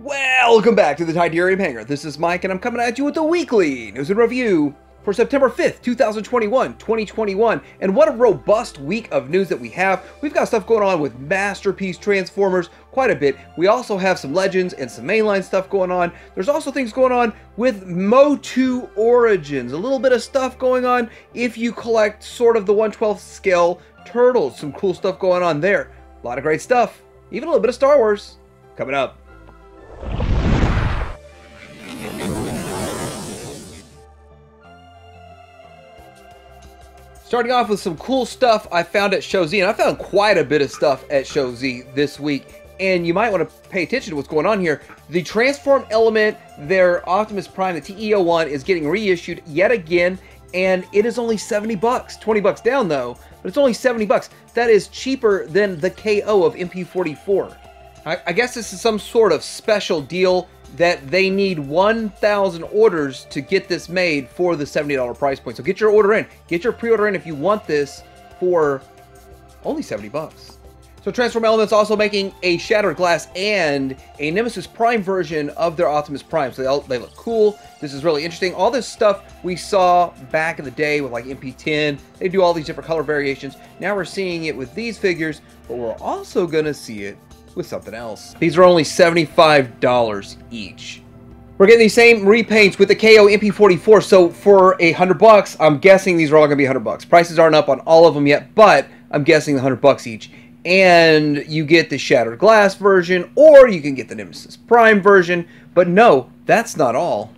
Welcome back to the Tidarium Hangar. This is Mike, and I'm coming at you with the weekly news and review for September 5th, 2021. And what a robust week of news that we have. We've got stuff going on with Masterpiece Transformers, quite a bit. We also have some Legends and some mainline stuff going on. There's also things going on with Motu Origins. A little bit of stuff going on if you collect sort of the 1/12 scale turtles. Some cool stuff going on there. A lot of great stuff. Even a little bit of Star Wars coming up. Starting off with some cool stuff I found at Show Z, and I found quite a bit of stuff at Show Z this week, and you might want to pay attention to what's going on here. The Transform element, their Optimus Prime, the TE01, is getting reissued yet again, and it is only 70 bucks. 20 bucks down though, but it's only 70 bucks. That is cheaper than the KO of MP44. I guess this is some sort of special deal that they need 1,000 orders to get this made for the $70 price point. So get your order in. Get your pre-order in if you want this for only 70 bucks. So Transform Elements also making a Shattered Glass and a Nemesis Prime version of their Optimus Prime. So they look cool. This is really interesting. All this stuff we saw back in the day with like MP10. They do all these different color variations. Now we're seeing it with these figures, but we're also going to see it with something else. These are only $75 each. We're getting these same repaints with the KO MP44, so for $100, I'm guessing these are all gonna be $100. Prices aren't up on all of them yet, but I'm guessing $100 each. And you get the Shattered Glass version, or you can get the Nemesis Prime version, but no, that's not all.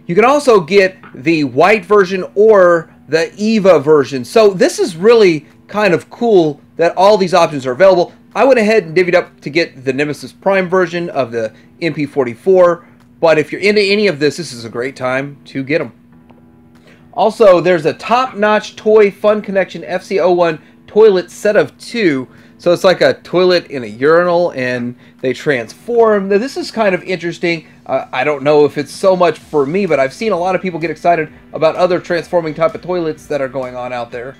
You can also get the white version or the EVA version. So this is really kind of cool that all these options are available. I went ahead and divvied up to get the Nemesis Prime version of the MP44, but if you're into any of this, this is a great time to get them. Also, there's a top-notch toy Fun Connection FC01 toilet set of 2. So it's like a toilet in a urinal, and they transform. Now, this is kind of interesting. I don't know if it's so much for me, but I've seen a lot of people get excited about other transforming type of toilets that are going on out there.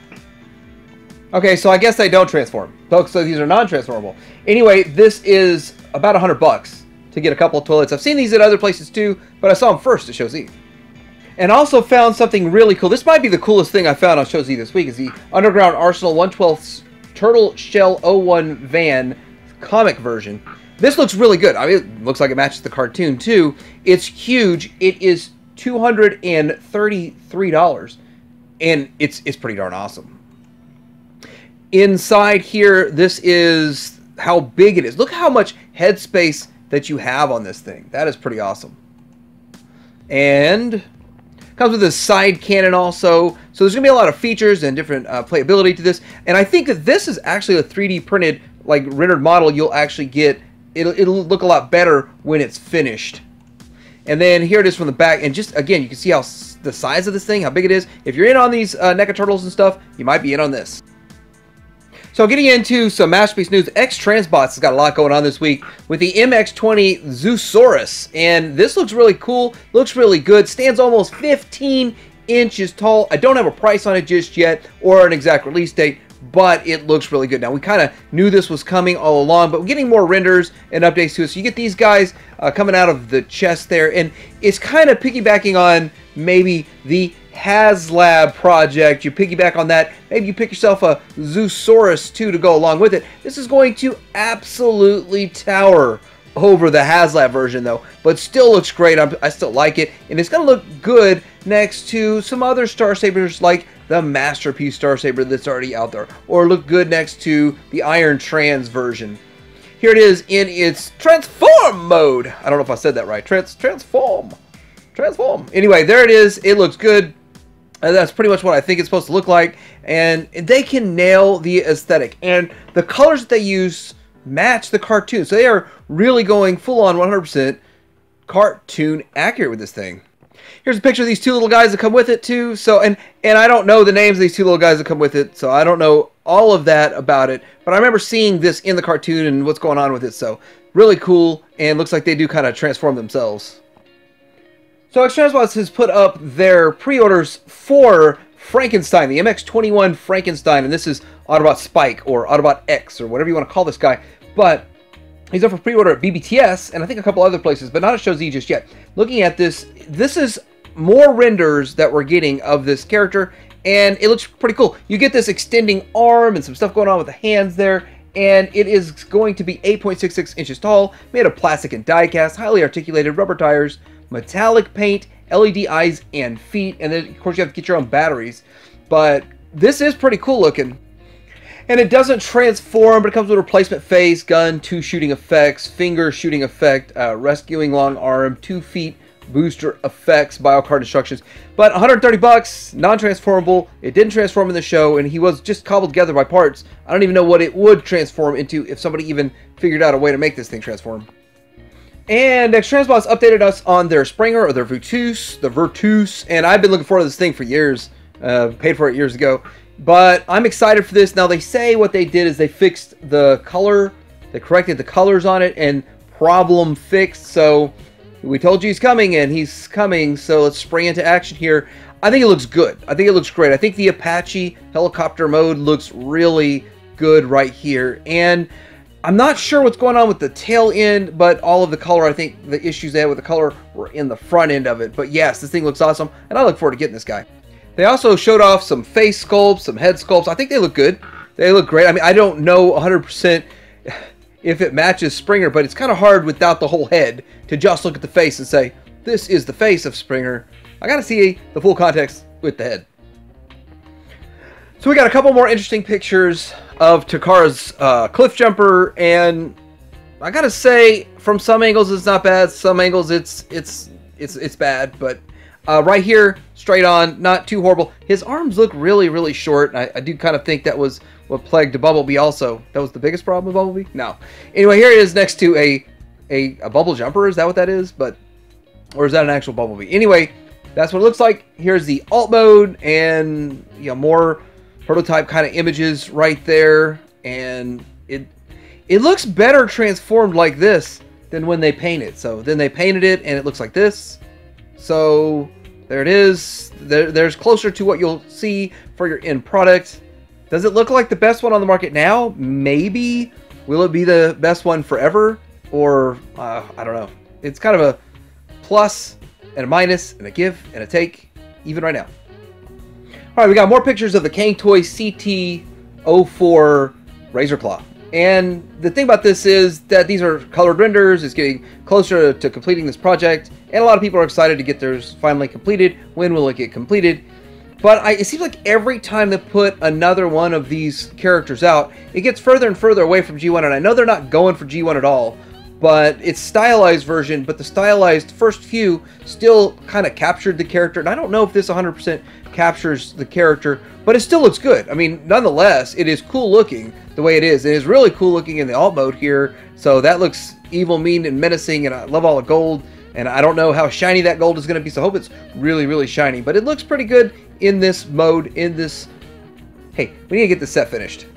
Okay, so I guess they don't transform. So these are non-transformable. Anyway, this is about $100 to get a couple of toilets. I've seen these at other places too, but I saw them first at Show Z. And also found something really cool. This might be the coolest thing I found on Show Z this week, is the Underground Arsenal 1/12 Turtle Shell 01 van comic version. This looks really good. I mean, it looks like it matches the cartoon too. It's huge. It is $233, and it's pretty darn awesome. Inside here, this is how big it is. Look how much headspace that you have on this thing. That is pretty awesome. And comes with a side cannon also. So there's going to be a lot of features and different playability to this. And I think that this is actually a 3D printed, like rendered model you'll actually get. It'll look a lot better when it's finished. And then here it is from the back. And just, again, you can see how the size of this thing, how big it is. If you're in on these NECA Turtles and stuff, you might be in on this. So getting into some Masterpiece news, X-Transbots has got a lot going on this week with the MX-20 Zoosaurus. And this looks really cool, looks really good, stands almost 15 inches tall. I don't have a price on it just yet or an exact release date, but it looks really good. Now, we kind of knew this was coming all along, but we're getting more renders and updates to it. So you get these guys coming out of the chest there, and it's kind of piggybacking on maybe the HasLab project. You piggyback on that. Maybe you pick yourself a Zoosaurus 2 to go along with it. This is going to absolutely tower over the HasLab version though, but still looks great. I still like it, and it's going to look good next to some other Star Sabers like the Masterpiece Star Saber that's already out there, or look good next to the Iron Trans version. Here it is in its Transform mode. I don't know if I said that right. Transform. Anyway, there it is. It looks good. That's pretty much what I think it's supposed to look like, and they can nail the aesthetic, and the colors that they use match the cartoon, so they are really going full-on 100% cartoon accurate with this thing. Here's a picture of these two little guys that come with it too. So and I don't know the names of these two little guys that come with it, so I don't know all of that about it, but I remember seeing this in the cartoon and what's going on with it. So really cool, and looks like they do kind of transform themselves. So X-Transbots has put up their pre-orders for Frankenstein, the MX-21 Frankenstein, and this is Autobot Spike or Autobot X or whatever you want to call this guy. But He's up for pre-order at BBTS and I think a couple other places, but not at Show Z just yet. Looking at this, this is more renders that we're getting of this character, and it looks pretty cool. You get this extending arm and some stuff going on with the hands there, and it is going to be 8.66 inches tall, made of plastic and die-cast, highly articulated rubber tires, metallic paint, LED eyes and feet, and then of course you have to get your own batteries. But this is pretty cool looking. And it doesn't transform, but it comes with a replacement face, gun, 2 shooting effects, finger shooting effect, rescuing long arm, 2 feet booster effects, biocard instructions. But 130 bucks, non-transformable. It didn't transform in the show, and he was just cobbled together by parts. I don't even know what it would transform into if somebody even figured out a way to make this thing transform. And X-Transbots updated us on their Springer, or their Virtus, and I've been looking forward to this thing for years. Paid for it years ago. But I'm excited for this. Now, they say what they did is they fixed the color. They corrected the colors on it, and problem fixed. So we told you he's coming, and he's coming. So let's spring into action here. I think it looks good. I think it looks great. I think the Apache helicopter mode looks really good right here. And I'm not sure what's going on with the tail end, but all of the color, I think the issues they had with the color were in the front end of it. But yes, this thing looks awesome, and I look forward to getting this guy. They also showed off some face sculpts, some head sculpts. I think they look good. They look great. I mean, I don't know 100% if it matches Springer, but it's kind of hard without the whole head to just look at the face and say, this is the face of Springer. I got to see the full context with the head. So we got a couple more interesting pictures of Takara's cliff jumper, and I got to say, from some angles it's not bad, some angles it's bad, but right here, straight on, not too horrible. His arms look really, really short. I do kind of think that was what plagued Bumblebee also. That was the biggest problem with Bumblebee? No. Anyway, here it is next to a bubble jumper. Is that what that is? Or is that an actual Bumblebee? Anyway, that's what it looks like. Here's the alt mode, and more prototype kind of images right there. And it looks better transformed like this than when they paint it. So then they painted it, and it looks like this. So there it is. There's closer to what you'll see for your end product. Does it look like the best one on the market now? Maybe. Will it be the best one forever? Or, I don't know. It's kind of a plus and a minus and a give and a take, even right now. Alright, we got more pictures of the Kang Toy CT04 Razor Claw. And the thing about this is that these are colored renders. It's getting closer to completing this project, and a lot of people are excited to get theirs finally completed. When will it get completed? But it seems like every time they put another one of these characters out, it gets further and further away from G1. And I know they're not going for G1 at all, but it's stylized version. But the stylized first few still kind of captured the character. And I don't know if this 100% captures the character, but it still looks good. I mean, nonetheless, it is cool looking the way it is. It is really cool looking in the alt mode here. So that looks evil, mean, and menacing, and I love all the gold. And I don't know how shiny that gold is going to be, so I hope it's really, really shiny. But it looks pretty good in this mode, in this... Hey, we need to get this set finished.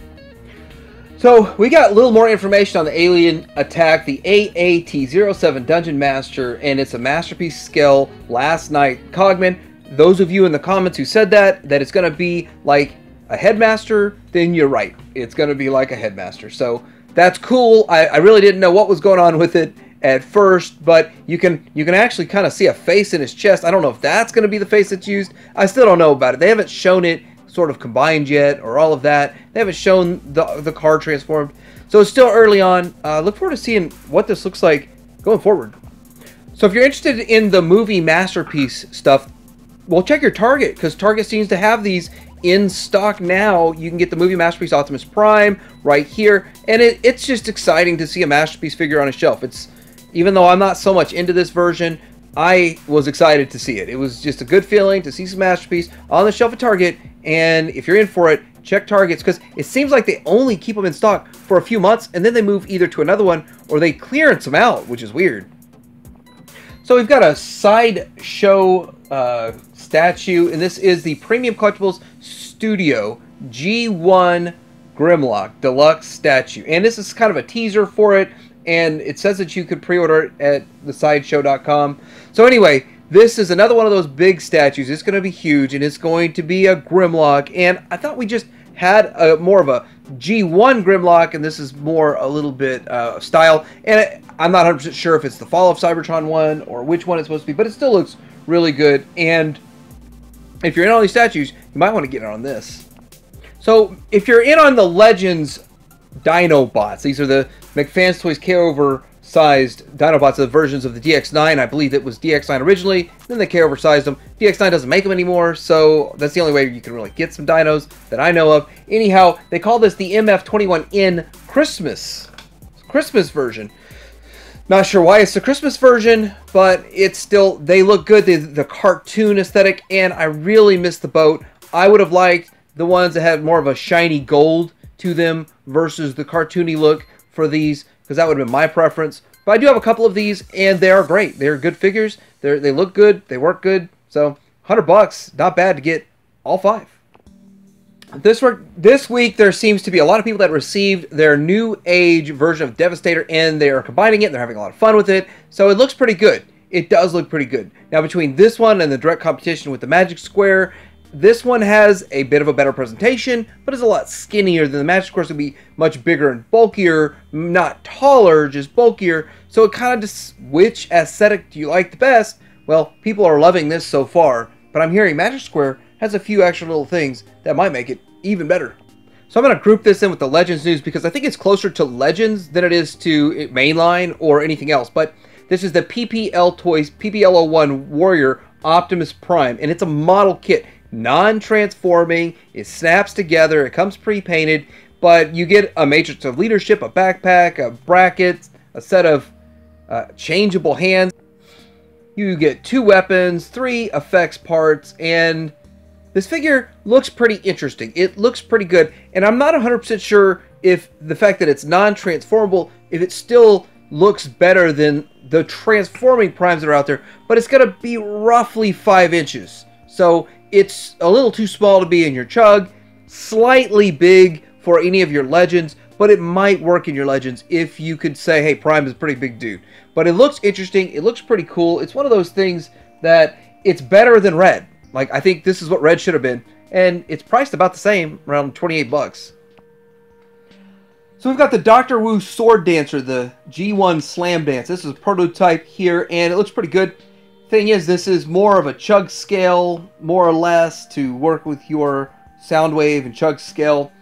So, we got a little more information on the alien attack, the AAT-07 Dungeon Master, and it's a Masterpiece scale last night. Cogman, those of you in the comments who said that it's going to be like a Headmaster, then you're right. It's going to be like a Headmaster. So, that's cool. I really didn't know what was going on with it at first, but you can actually kind of see a face in his chest. I don't know if that's going to be the face that's used. I still don't know about it. They haven't shown it sort of combined yet, or all of that. They haven't shown the car transformed, so it's still early on. Look forward to seeing what this looks like going forward. So if you're interested in the movie Masterpiece stuff, well, check your Target, because Target seems to have these in stock now. You can get the movie Masterpiece Optimus Prime right here, and it's just exciting to see a Masterpiece figure on a shelf. Even though I'm not so much into this version, I was excited to see it. It was just a good feeling to see some Masterpiece on the shelf at Target, and if you're in for it, check Targets, because it seems like they only keep them in stock for a few months, and then they move either to another one, or they clearance them out, which is weird. So we've got a sideshow statue, and this is the Premium Collectibles Studio G1 Grimlock Deluxe statue, and this is kind of a teaser for it. And it says that you could pre-order it at thesideshow.com. So anyway, this is another one of those big statues. It's going to be huge, and it's going to be a Grimlock. And I thought we just had a more of a G1 Grimlock, and this is more a little bit style. And I'm not 100% sure if it's the Fall of Cybertron one or which one it's supposed to be, but it still looks really good. And if you're in on these statues, you might want to get in on this. So if you're in on the Legends Dinobots, these are the McFans Toys K-Over-sized Dinobots, the versions of the DX9. I believe it was DX9 originally, then they K-Over-sized them. DX9 doesn't make them anymore, so that's the only way you can really get some dinos that I know of. Anyhow, they call this the MF21N Christmas version. Not sure why it's the Christmas version, but it's still, they look good, the cartoon aesthetic, and I really miss the boat. I would have liked the ones that had more of a shiny gold to them versus the cartoony look for these, because that would have been my preference. But I do have a couple of these, and they are great. They're good figures. They look good. They work good. So $100, not bad to get all 5. This week, there seems to be a lot of people that received their new age version of Devastator, and they are combining it, and they're having a lot of fun with it. So it looks pretty good. It does look pretty good. Now, between this one and the direct competition with the Magic Square, this one has a bit of a better presentation, but is a lot skinnier than the Magic Square. It's going to be much bigger and bulkier, not taller, just bulkier. So it kind of just, which aesthetic do you like the best? Well, people are loving this so far, but I'm hearing Magic Square has a few extra little things that might make it even better. So I'm going to group this in with the Legends news because I think it's closer to Legends than it is to Mainline or anything else. But this is the PPL Toys PPL01 Warrior Optimus Prime, and it's a model kit. Non-transforming, it snaps together, it comes pre-painted, but you get a matrix of leadership, a backpack, a bracket, a set of changeable hands. You get 2 weapons, 3 effects parts, and this figure looks pretty interesting. It looks pretty good, and I'm not 100% sure if the fact that it's non-transformable, if it still looks better than the transforming primes that are out there, but it's going to be roughly 5 inches. So it's a little too small to be in your Chug, slightly big for any of your Legends, but it might work in your Legends if you could say, hey, Prime is a pretty big dude. But it looks interesting, it looks pretty cool. It's one of those things that it's better than Red. Like, I think this is what Red should have been, and it's priced about the same, around 28 bucks. So we've got the Dr. Wu Sword Dancer, the G1 Slam Dance. This is a prototype here, and it looks pretty good. Thing is, this is more of a Chug scale, more or less, to work with your Soundwave and Chug scale.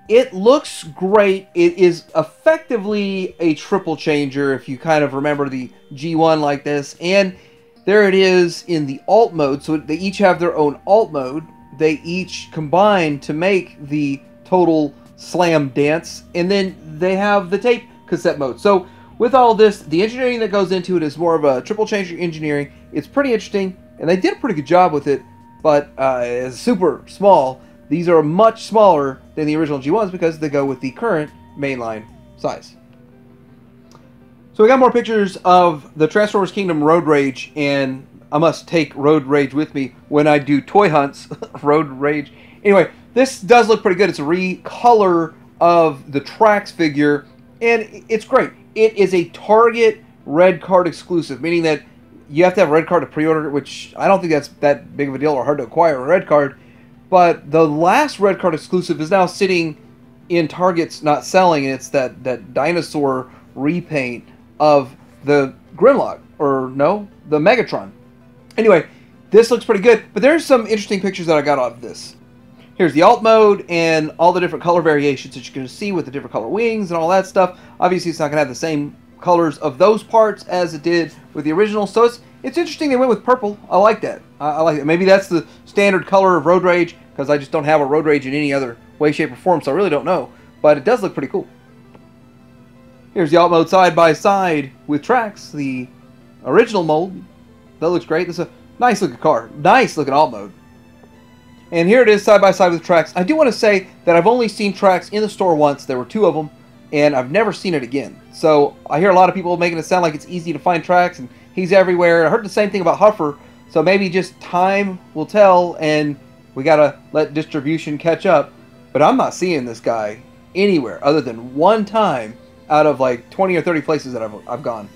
It looks great. It is effectively a triple changer, if you kind of remember the G1 like this. And there it is in the alt mode. So they each have their own alt mode. They each combine to make the total Slam Dance. And then they have the tape cassette mode. So with all this, the engineering that goes into it is more of a triple changer engineering. It's pretty interesting, and they did a pretty good job with it, but it's super small. These are much smaller than the original G1s because they go with the current mainline size. So we got more pictures of the Transformers Kingdom Road Rage, and I must take Road Rage with me when I do toy hunts. Road Rage. Anyway, this does look pretty good. It's a recolor of the Trax figure, and it's great. It is a Target red card exclusive, meaning that you have to have a red card to pre-order, which I don't think that's that big of a deal or hard to acquire a red card. But the last red card exclusive is now sitting in Target's not selling, and it's that dinosaur repaint of the Grimlock, or no, the Megatron. Anyway, this looks pretty good, but there's some interesting pictures that I got out of this. Here's the alt mode and all the different color variations that you can see with the different color wings and all that stuff. Obviously, it's not going to have the same colors of those parts as it did with the original, so it's interesting they went with purple. I like that. I like it. Maybe that's the standard color of Road Rage, because I just don't have a Road Rage in any other way, shape, or form, so I really don't know. But it does look pretty cool. Here's the alt mode side by side with Trax, the original mold. That looks great. This is a nice looking car. Nice looking alt mode. And here it is side by side with Trax. I do want to say that I've only seen Trax in the store once. There were 2 of them, and I've never seen it again. So I hear a lot of people making it sound like it's easy to find Trax, and he's everywhere. I heard the same thing about Huffer, so maybe just time will tell, and we got to let distribution catch up. But I'm not seeing this guy anywhere other than one time out of like 20 or 30 places that I've gone.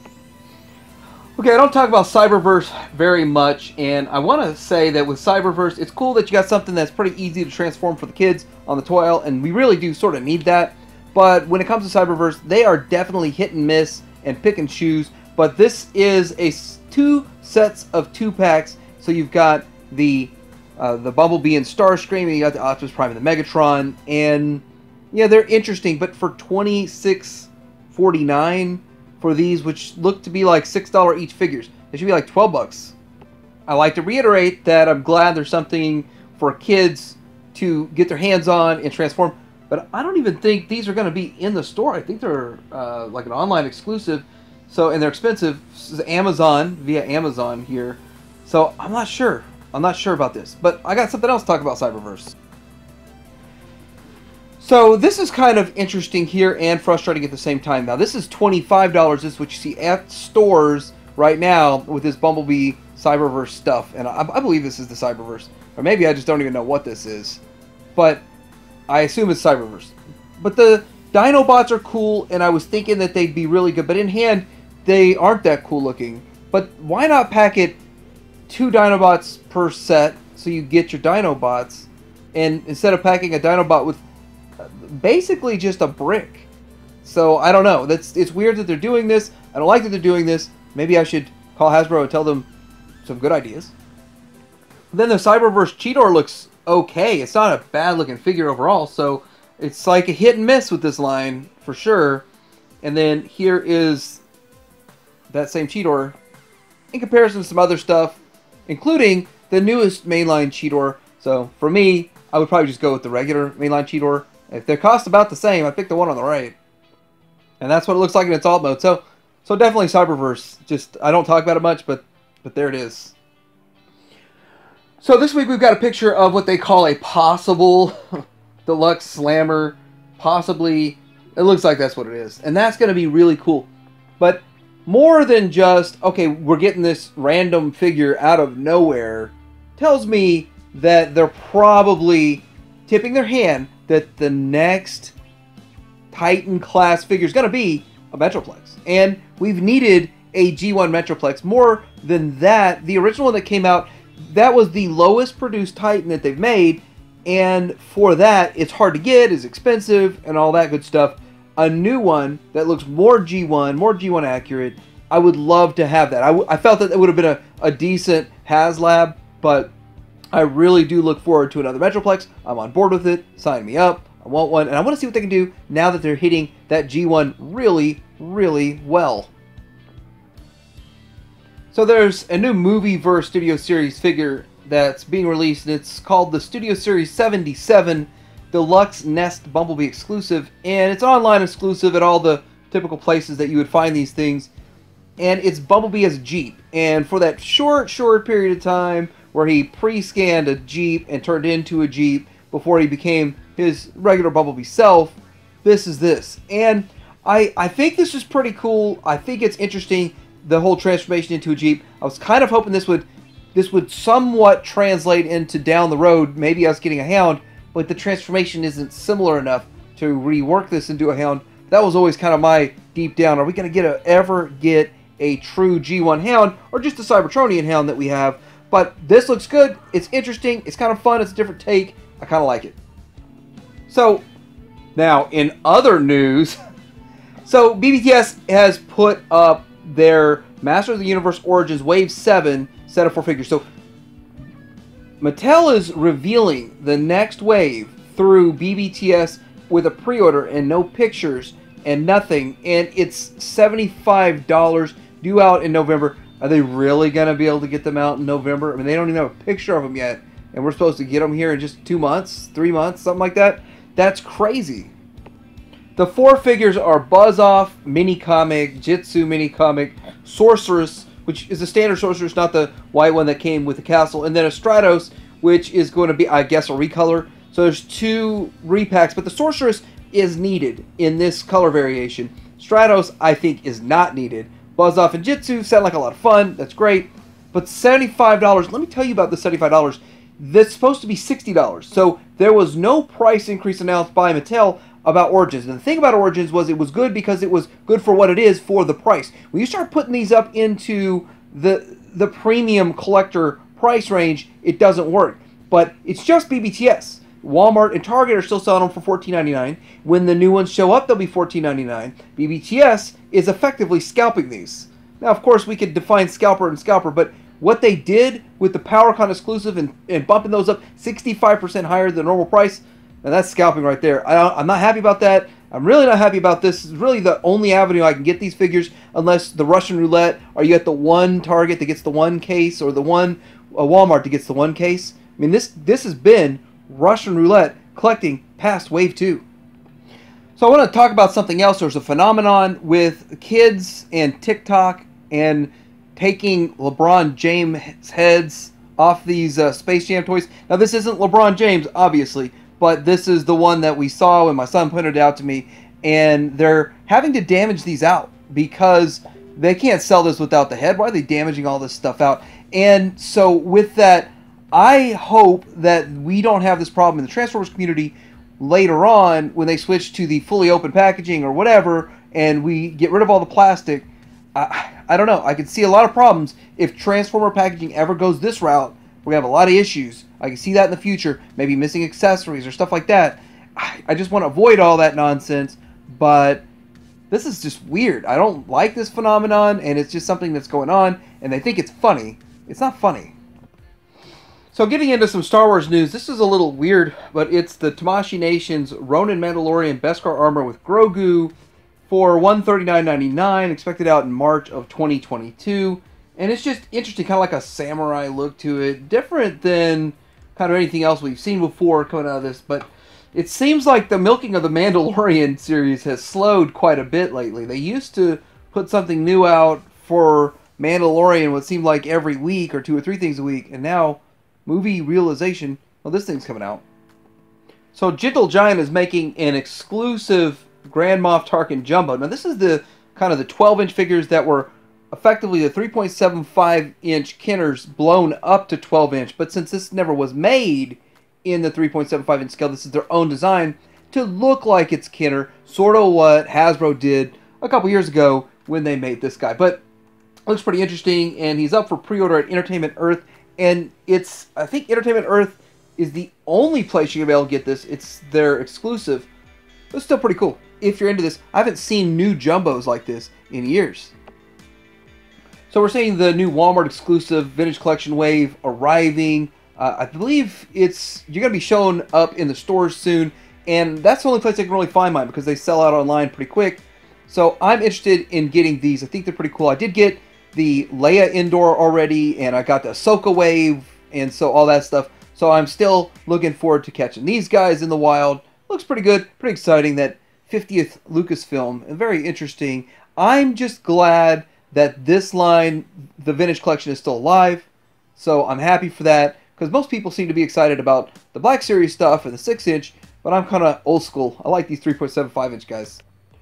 Okay, I don't talk about Cyberverse very much, and I want to say that with Cyberverse, it's cool that you got something that's pretty easy to transform for the kids on the toy aisle, and we really do sort of need that. But when it comes to Cyberverse, they are definitely hit and miss and pick and choose. But this is two sets of 2-packs, so you've got the Bumblebee and Starscream, and you got the Optimus Prime and the Megatron, and yeah, they're interesting. But for $26.49. For these, which look to be like $6 each figures, they should be like $12. I like to reiterate that I'm glad there's something for kids to get their hands on and transform, but I don't even think these are going to be in the store. I think they're like an online exclusive, and they're expensive. This is Amazon, via Amazon here, so I'm not sure. I'm not sure about this, but I got something else to talk about Cyberverse. So this is kind of interesting here and frustrating at the same time. Now this is $25. This is what you see at stores right now with this Bumblebee Cyberverse stuff. And I believe this is the Cyberverse. Or maybe I just don't even know what this is. But I assume it's Cyberverse. But the Dinobots are cool, and I was thinking that they'd be really good. But in hand, they aren't that cool looking. But why not pack it 2 Dinobots per set so you get your Dinobots? And instead of packing a Dinobot with basically just a brick. So I don't know. It's weird that they're doing this. I don't like that they're doing this. Maybe I should call Hasbro and tell them some good ideas. Then the Cyberverse Cheetor looks okay. It's not a bad looking figure overall, so it's like a hit and miss with this line for sure. And then here is that same Cheetor in comparison to some other stuff, including the newest mainline Cheetor. So for me, I would probably just go with the regular mainline Cheetor. If their cost about the same, I pick the one on the right. And that's what it looks like in its alt mode. So definitely Cyberverse. Just, I don't talk about it much, but there it is. So this week we've got a picture of what they call a possible deluxe slammer. Possibly, it looks like that's what it is. And that's going to be really cool. But more than just, okay, we're getting this random figure out of nowhere, tells me that they're probably tipping their hand that the next Titan class figure is going to be a Metroplex. And we've needed a G1 Metroplex. More than that, the original one that came out, that was the lowest produced Titan that they've made. And for that, it's hard to get, it's expensive, and all that good stuff. A new one that looks more G1 accurate, I would love to have that. I felt that it would have been a decent HasLab, but I really do look forward to another Metroplex. I'm on board with it. Sign me up. I want one. And I want to see what they can do now that they're hitting that G1 really, really well. So there's a new Movieverse Studio Series figure that's being released. And it's called the Studio Series 77 Deluxe Nest Bumblebee exclusive. And it's online exclusive at all the typical places that you would find these things. And it's Bumblebee as a Jeep. And for that short period of time where he pre-scanned a Jeep and turned into a Jeep before he became his regular Bumblebee self, this is this. And I think this is pretty cool. I think it's interesting, the whole transformation into a Jeep. I was kind of hoping this would somewhat translate into down the road, maybe us getting a Hound, but the transformation isn't similar enough to rework this into a Hound. That was always kind of my deep down. Are we going to ever get a true G1 Hound, or just a Cybertronian Hound that we have? But this looks good. It's interesting. It's kind of fun. It's a different take. I kind of like it. So, now in other news, so BBTS has put up their Masters of the Universe Origins Wave 7 set of 4 figures. So, Mattel is revealing the next wave through BBTS with a pre-order and no pictures and nothing. And it's $75, due out in November. Are they really going to be able to get them out in November? I mean, they don't even have a picture of them yet. And we're supposed to get them here in just 2 months, 3 months, something like that. That's crazy. The 4 figures are Buzz-Off mini comic, Jitsu mini comic, Sorceress, which is a standard Sorceress, not the white one that came with the castle, and then a Stratos, which is going to be, I guess, a recolor. So there's 2 repacks, but the Sorceress is needed in this color variation. Stratos, I think, is not needed. Buzz-Off and Jitsu sound like a lot of fun. That's great. But $75, let me tell you about the $75. That's supposed to be $60. So there was no price increase announced by Mattel. about Origins. And the thing about Origins was it was good because it was good for what it is for the price. When you start putting these up into the premium collector price range, it doesn't work. But it's just BBTS. Walmart and Target are still selling them for $14.99. When the new ones show up, they'll be $14.99. BBTS is effectively scalping these. Now, of course, we could define scalper and scalper, but what they did with the PowerCon exclusive and bumping those up 65% higher than the normal price, now that's scalping right there. I'm not happy about that. I'm really not happy about this. It's really the only avenue I can get these figures, unless the Russian roulette, are you at the one Target that gets the one case, or the one Walmart that gets the one case? I mean, this has been Russian roulette collecting past Wave 2. So I want to talk about something else. There's a phenomenon with kids and TikTok and taking LeBron James heads off these Space Jam toys. Now, this isn't LeBron James, obviously, but this is the one that we saw when my son pointed it out to me, and they're having to damage these out because they can't sell this without the head. Why are they damaging all this stuff out? And so with that, I hope that we don't have this problem in the Transformers community later on when they switch to the fully open packaging or whatever, and we get rid of all the plastic. I don't know. I could see a lot of problems if Transformer packaging ever goes this route. We're going to have a lot of issues. I can see that in the future. Maybe missing accessories or stuff like that. I just want to avoid all that nonsense, but this is just weird. I don't like this phenomenon, and it's just something that's going on, and they think it's funny. It's not funny. So getting into some Star Wars news, this is a little weird, but it's the Tamashii Nation's Ronin Mandalorian Beskar armor with Grogu for $139.99, expected out in March of 2022. And it's just interesting, kind of like a samurai look to it, different than kind of anything else we've seen before coming out of this. But it seems like the milking of the Mandalorian series has slowed quite a bit lately. They used to put something new out for Mandalorian what seemed like every week or 2 or 3 things a week, and now movie realization, well, this thing's coming out. So Gentle Giant is making an exclusive Grand Moff Tarkin Jumbo. Now this is the kind of the 12-inch figures that were effectively the 3.75-inch Kenners blown up to 12-inch, but since this never was made in the 3.75-inch scale, this is their own design to look like it's Kenner, sort of what Hasbro did a couple years ago when they made this guy. But it looks pretty interesting, and he's up for pre-order at Entertainment Earth, and it's, I think Entertainment Earth is the only place you're going to be able to get this. It's their exclusive. But it's still pretty cool. If you're into this, I haven't seen new Jumbos like this in years. So we're seeing the new Walmart exclusive Vintage Collection Wave arriving. I believe you're going to be showing up in the stores soon, and that's the only place I can really find mine because they sell out online pretty quick. So I'm interested in getting these. I think they're pretty cool. I did get the Leia Indoor already, and I got the Ahsoka Wave, and so all that stuff. So I'm still looking forward to catching these guys in the wild. Looks pretty good, pretty exciting. That 50th Lucasfilm, and very interesting. I'm just glad that this line, the Vintage Collection, is still alive. So I'm happy for that, because most people seem to be excited about the Black Series stuff and the 6-inch, but I'm kind of old school. I like these 3.75-inch guys.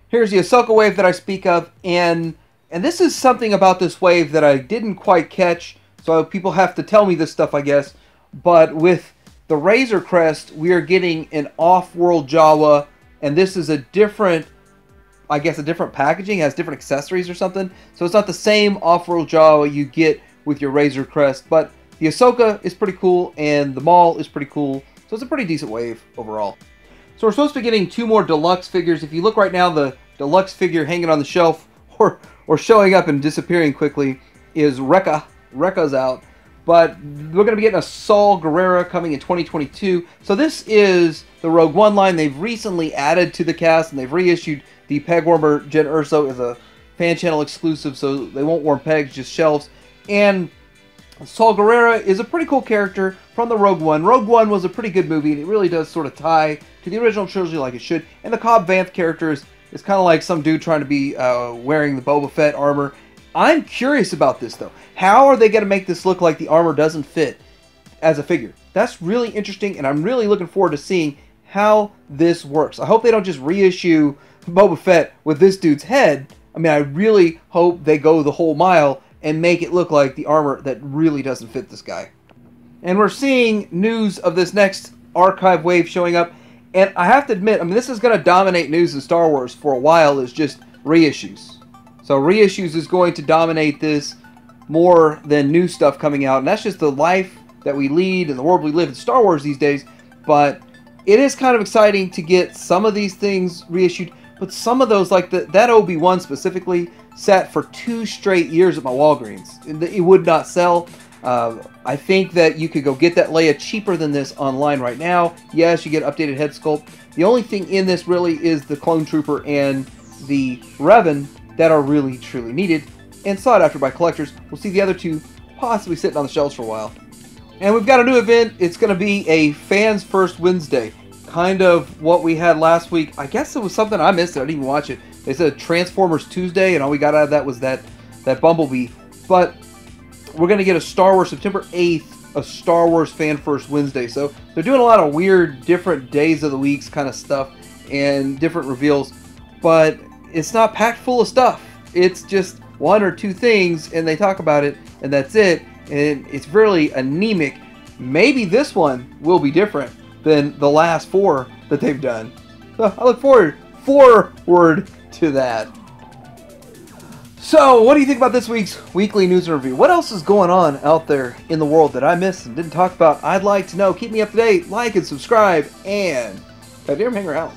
Here's the Ahsoka Wave that I speak of, and this is something about this wave that I didn't quite catch, so people have to tell me this stuff, I guess. But with the Razor Crest, we are getting an off-world Jawa, and this is a different, I guess, a different packaging, has different accessories or something. So it's not the same off-world Jawa you get with your Razor Crest, but the Ahsoka is pretty cool, and the Maul is pretty cool. So it's a pretty decent wave overall. So we're supposed to be getting 2 more deluxe figures. If you look right now, the deluxe figure hanging on the shelf, or showing up and disappearing quickly, is Rekka. Rekka's out. But we're going to be getting a Saul Guerrera coming in 2022. So this is the Rogue One line. They've recently added to the cast, and they've reissued the peg warmer Jen Erso as a fan channel exclusive, so they won't warm pegs, just shelves. And Saul Guerrera is a pretty cool character from the Rogue One. Rogue One was a pretty good movie, and it really does sort of tie to the original trilogy like it should. And the Cobb Vanth character is kind of like some dude trying to be wearing the Boba Fett armor. I'm curious about this, though. How are they going to make this look like the armor doesn't fit as a figure? That's really interesting, and I'm really looking forward to seeing how this works. I hope they don't just reissue Boba Fett with this dude's head. I mean, I really hope they go the whole mile and make it look like the armor that really doesn't fit this guy. And we're seeing news of this next archive wave showing up, And I have to admit, I mean, this is going to dominate news in Star Wars for a while, is just reissues. So reissues is going to dominate this more than new stuff coming out. And that's just the life that we lead and the world we live in Star Wars these days. But it is kind of exciting to get some of these things reissued. But some of those, like that Obi-Wan specifically, sat for 2 straight years at my Walgreens. It would not sell. I think that you could go get that Leia cheaper than this online right now. Yes, you get updated head sculpt. The only thing in this really is the Clone Trooper and the Revan that are really, truly needed and sought after by collectors. We'll see the other 2 possibly sitting on the shelves for a while. And we've got a new event. It's going to be a Fans First Wednesday. Kind of what we had last week. I guess it was something I missed. I didn't even watch it. They said Transformers Tuesday, and all we got out of that was that Bumblebee. But we're going to get a Star Wars September 8th, a Star Wars Fan First Wednesday. So they're doing a lot of weird, different days of the weeks kind of stuff and different reveals. But it's not packed full of stuff. It's just 1 or 2 things, and they talk about it, and that's it. And it's really anemic. Maybe this one will be different than the last 4 that they've done. So I look forward to that. So, what do you think about this week's weekly news and review? What else is going on out there in the world that I missed and didn't talk about? I'd like to know. Keep me up to date. Like and subscribe. And goddamn, hang around.